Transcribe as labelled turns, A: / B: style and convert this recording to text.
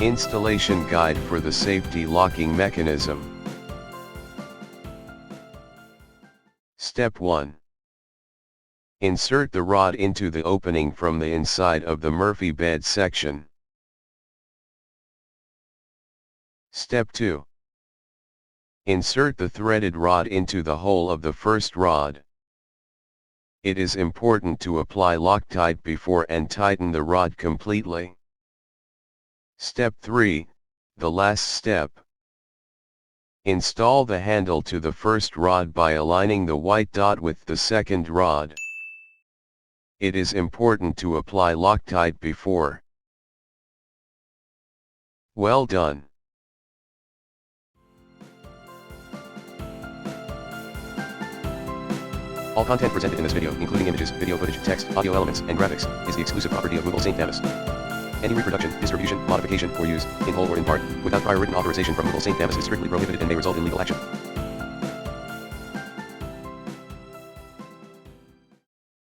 A: Installation guide for the safety locking mechanism. Step 1. Insert the rod into the opening from the inside of the Murphy bed section. Step 2. Insert the threaded rod into the hole of the first rod. It is important to apply Loctite before and tighten the rod completely. Step 3, the last step. Install the handle to the first rod by aligning the white dot with the second rod. It is important to apply Loctite before. Well done. All content presented in this video, including images, video footage, text, audio elements, and graphics, is the exclusive property of Google St. Thomas. Any reproduction, distribution, modification, or use, in whole or in part, without prior written authorization from Google St. Thomas is strictly prohibited and may result in legal action.